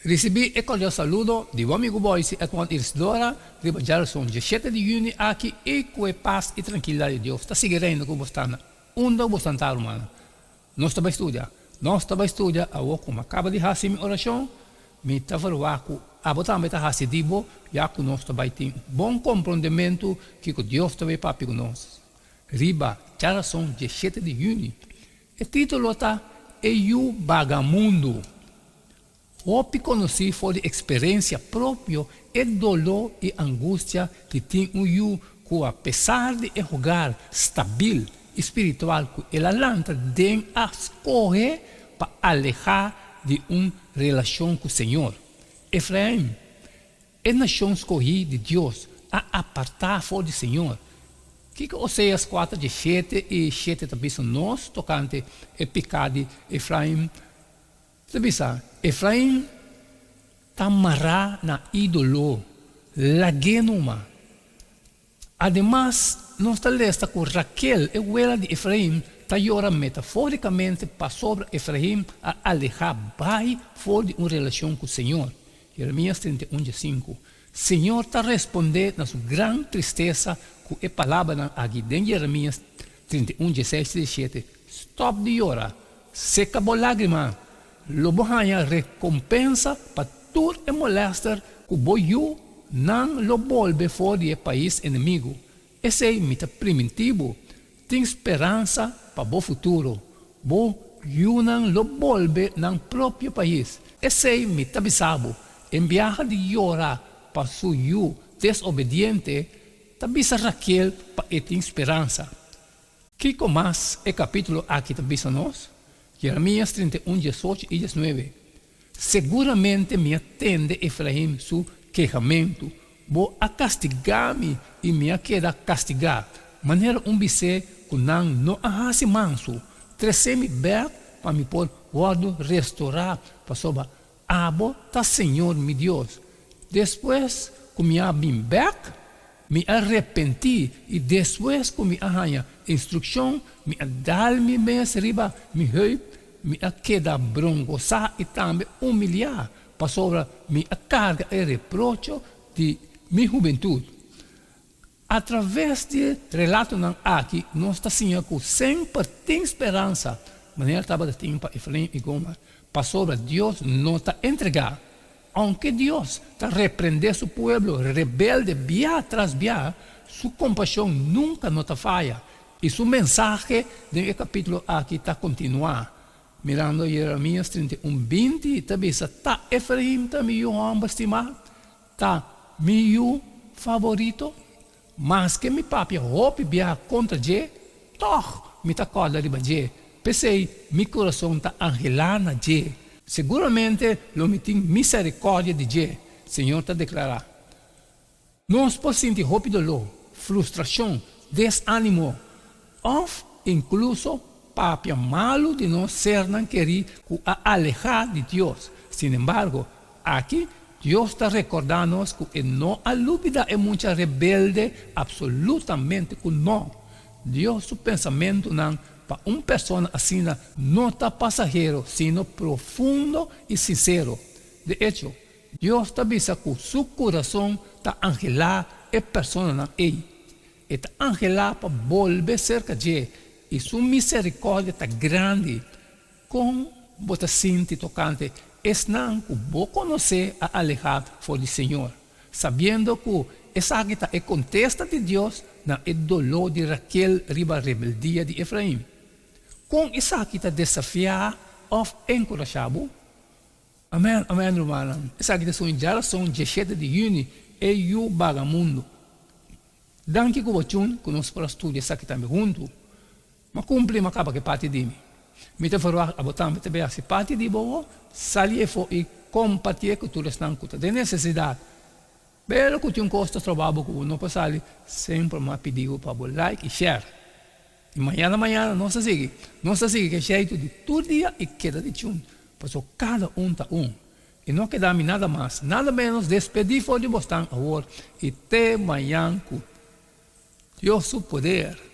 Recebi e cordial saludo de um amigo Boise e com Isidora, de Gerson, 17 de junho, aqui e com a paz e tranquilidade de Deus. Está seguindo com você, onde você está, humana. Nós estamos estudando, como acaba de fazer minha oração, me está falando, a botar me está fazendo, já que nós estamos tendo bom compreendimento que Deus está para nós. Riba, Gerson, 17 de junho. O título está, E o Vagamundo. Hope conheci foi de experiência própria e dolor e angústia que tem eu que apesar de jogar estável espiritual que ela lança tem a escolher para alejar de uma relação com o Senhor. Efraim é nação escolhida de Deus a apartar fora do Senhor. Que Oséias 4, 17 e 7 também são nós tocante o pecado de Efraim. Efraim está amarrado na ídolo, la genuma. Además, nós está lesta com Raquel, a abuela de Efraim, está llorando metaforicamente para sobre Efraim a alejar vai fora de uma relação com o Senhor. Jeremias 31, 5. Senhor está respondendo na sua grande tristeza com a palavra aqui em Jeremias 31, 16 e 17. Stop de llorar, seca a lágrima. Lobo hanya recompensa para tudo e molestar que boiu não lo volve fora do país inimigo. Esse é mita primitivo. Tem esperança para o futuro. Boiu não lo volve no próprio país. Esse é mita bisabo. Em viagem de llorar para su desobediente, tabisa Raquel para ter esperança. Que mais é capítulo aqui tabisa nós? Jeremias 31, 18 e 19. Seguramente me atende Efraim su quejamento. Vou a castigar-me e me queda castigar. Maneira bice que não ahase manso. Trece-me berto para me pôr guardo restaurar para soba. Abo tá Senhor meu Deus. Depois que me abim back, me arrependi e depois que me arranha instrução, me dar-me bem riba, me rei, me queda broncoçar e também humilhar para sobre me carga e reproche de minha juventude. Através de relato aqui, nós está assim que sempre tem esperança. Maneira estava de tempo Efraim e Gomer, para sobre Deus não está entregar. Aunque Deus está repreendendo seu povo rebelde via tras via, sua compaixão nunca não está falha. E sua mensagem no capítulo aqui está continuar. Mirando Jeremias 31, 20, também está Efraim, está meu homem estimado, está meu favorito, mas que meu papi hope via contra Jé, toch, me está corda de Jé. Pensei, meu coração está angelando Jé. Seguramente, lo me tem misericórdia de Jé. Senhor está declarando. Nós podemos sentir hope dolor, frustração, desânimo, ou incluso papia malo de não ser não querer alejar de Deus. Sin embargo, aqui Deus está recordando-nos que não há dúvida é muita rebelde, absolutamente que não. Deus, seu pensamento não para uma pessoa assim não está passageiro, sino profundo e sincero. De hecho, Deus está vendo que seu coração está angelado e pessoa não é. Está angelado para volver cerca de Ele. E sua misericórdia está grande. Como você sente tocante, é não que você conhecer a alejar fora do Senhor. Sabendo que essa aqui é contesta de Deus na dolor de Raquel riba rebeldia de Efraim. Com essa aqui está desafiar ou encorajado. Amém, amém, irmão. Essa aqui está em geração 17 de junho e o vagamundo. Danke que você conosco para estudar essa aqui também junto. Mas cumpre uma capa que parte de mim. Me te fará a botar me te ver se parte de boa, sair e compartilhar com todos não que tem necessidade. Belo que tem custo trabalho que não passa ali, sempre me pediu para o like e share. E amanhã não se sigue que jeito de todo dia e queda de tchum, pois cada tá E não queda nada mais, nada menos despedir fora de Boston agora e até amanhã com Deus o poder.